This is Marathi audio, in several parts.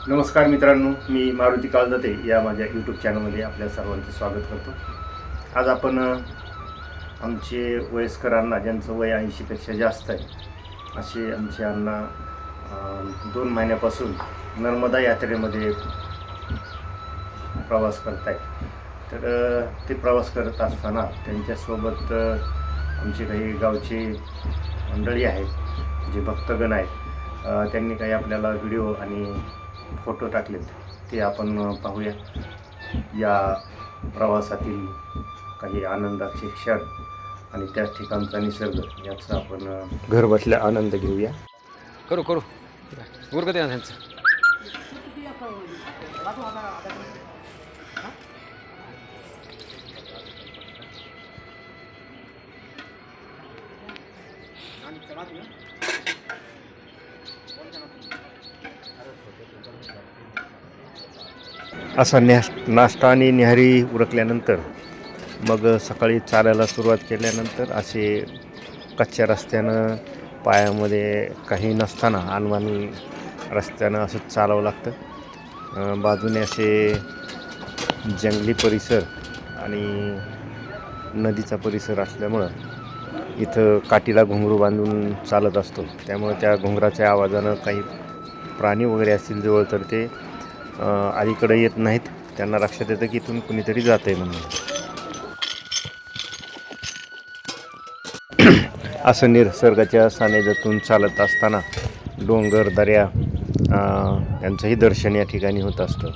नमस्कार मित्रांनो, मी मारुती काळजाते या माझ्या यूट्यूब चॅनलमध्ये आपल्या सर्वांचं स्वागत करतो. आज आपण आमचे वयस्करांना ज्यांचं वय 80पेक्षा जास्त आहे असे आमचे अण्णा 2 महिन्यापासून नर्मदा यात्रेमध्ये प्रवास करत आहेत. तर ते प्रवास करत असताना त्यांच्यासोबत आमचे काही गावचे मंडळी आहेत, जे भक्तगण आहेत. त्यांनी काही आपल्याला व्हिडिओ आणि फोटो टाकलेत, ते आपण पाहूया. या प्रवासातील काही आनंदाचे क्षण आणि त्या ठिकाणचा निसर्ग याचा आपण घर बसल्या आनंद घेऊया. करू उरकत आहे त्यांचं. असा नाश्ता आणि न्याहारी उरकल्यानंतर मग सकाळी चालायला सुरुवात केल्यानंतर असे कच्च्या रस्त्यानं पायामध्ये काही नसताना अनवाणी रस्त्यानं असं चालावं लागतं. बाजूने असे जंगली परिसर आणि नदीचा परिसर असल्यामुळं इथं काठीला घुंगरू बांधून चालत असतो. त्यामुळे त्या घुंगराच्या आवाजानं काही प्राणी वगैरे असतील जवळ तर ते अलीकडे येत नाहीत. त्यांना लक्षात येतं की इथून कुणीतरी जात आहे म्हणून. असं निसर्गाच्या सानिध्यातून चालत असताना डोंगर दऱ्या यांचंही दर्शन या ठिकाणी होत असतं.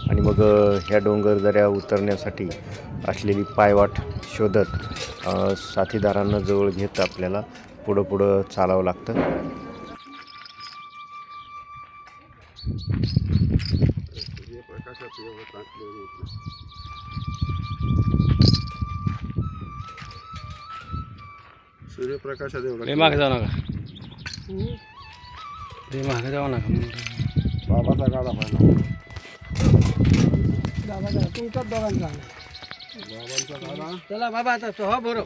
आणि मग ह्या डोंगर दऱ्या उतरण्यासाठी असलेली पायवाट शोधत साथीदारांना जवळ घेत आपल्याला पुढं चालावं लागतं. सूर्यप्रकाशात लय मागे जाऊ नका, लय मागे जाऊ नका. बाबाचा गाडा पाहिला. तुमच्याच दोघांचा बाबांचा गाडा. चला बाबा आता तो हा बरोबर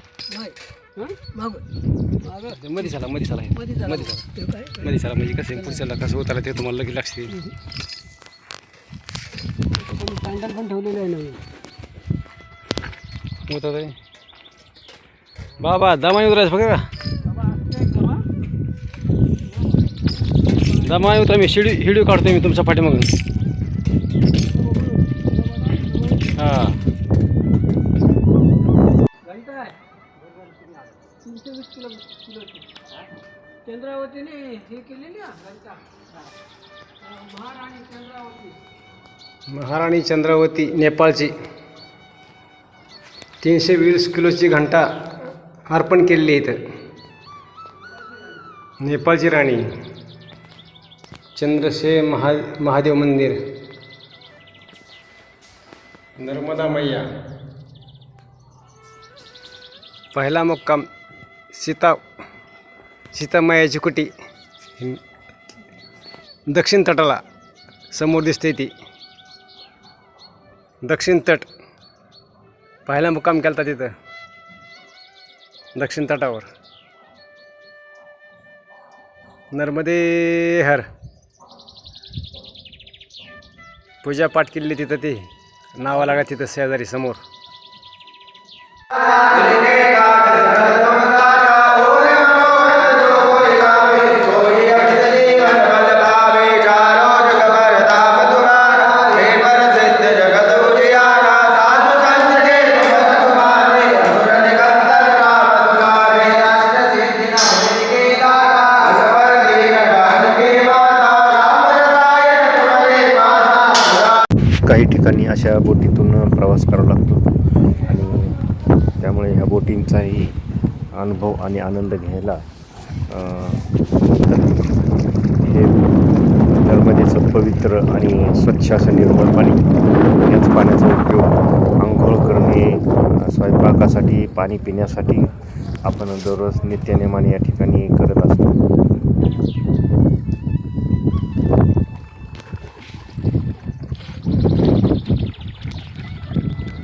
मध्ये चला म्हणजे कसं पुढच्याला कसं उतरला ते तुम्हाला लगेच लक्ष येईल. सँडल पण ठेवलेलं आहे नवीन. उतरत आहे बाबा, दमाने उतरायचं फक्त का? दमाने उतरा. मी हिडिओ काढतोय मी तुमच्या पाठीमागून. हां, 320 किलो चंद्रावतीने हे केलेली महाराणी चंद्रावती नेपाळची 320 किलोची घंटा अर्पण केलेली आहे इथं. नेपाळची राणी चंद्रशे महादेव मंदिर, नर्मदा मैया. पहिला मुक्काम सीतामायाची कुटी दक्षिण तटाला समोर दिसते ती दक्षिण तट. पहिला मुक्काम केला होता तिथं दक्षिण तटावर. नर्मदे हर पूजापाठ केलेली तिथं, ते नावा लागा तिथं शेजारी समोर. काही ठिकाणी अशा बोटीतून प्रवास करावा लागतो आणि त्यामुळे ह्या बोटींचाही अनुभव आणि आनंद घ्यायला हे नर्मदेचं पवित्र आणि स्वच्छ असं निर्मळ पाणी, याच पाण्याचा उपयोग आंघोळ करणे, स्वयंपाकासाठी, पाणी पिण्यासाठी आपण दररोज नित्यनेमाने या ठिकाणी करत असतो.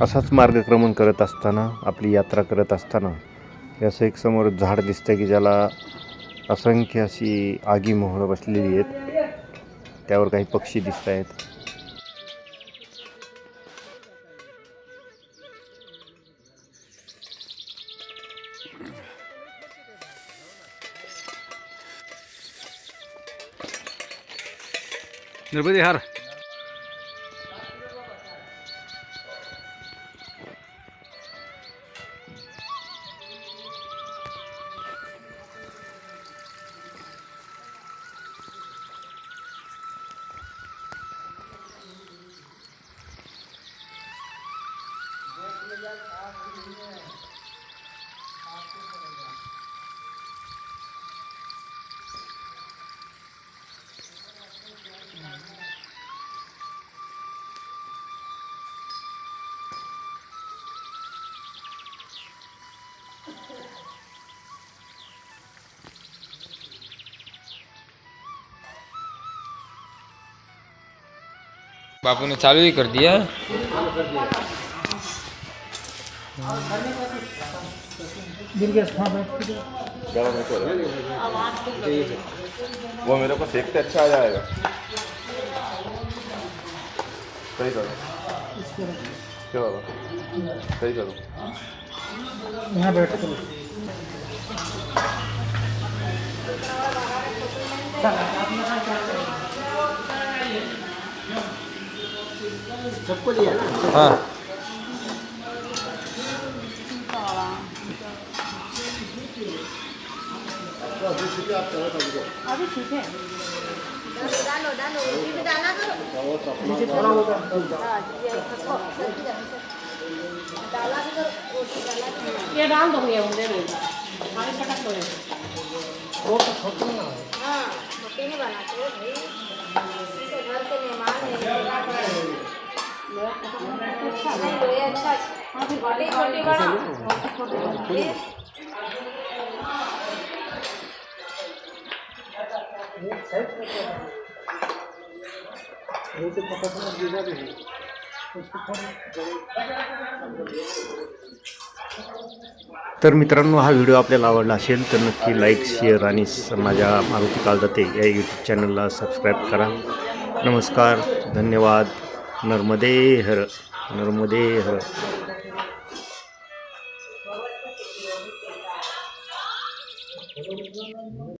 असाच मार्गक्रमण करत असताना, आपली यात्रा करत असताना याचं एक समोर झाड दिसतं की ज्याला असंख्य अशी आगी मोहळं बसलेली आहेत. त्यावर काही पक्षी दिसत आहेत. गणपती हार बापू ने चालू ही कर दिया। वो मेरे को सेकते अच्छा आ जाएगा। सही करो क्या बाबा, सही करो। यहाँ बैठ कर सबको लिया ना। हाँ अभी ठीक है। डालो डालो ये भी डाला करो। नीचे थोड़ा होगा। हाँ ये खसो सब्जी डाला भी करो, रोटी डाला भी करो। ये डाल दो भैया मुझे नहीं पानी पटक दो। वो तो छोटी ना है। हाँ रोटी नहीं बनाते हो भाई, इनके घर के मेहमान हैं। नहीं लो ये अच्छा, रोटी छोटी बनाओ। प्लीज नीचे पकड़ना गिरा भी है। तर मित्रांनो, हा व्हिडिओ आपल्याला आवडला असेल तर नक्की लाईक, शेअर आणि माझ्या मारुती कालदाते या यूट्यूब चॅनलला सबस्क्राईब करा. नमस्कार, धन्यवाद. नर्मदे हर, नर्मदे हर.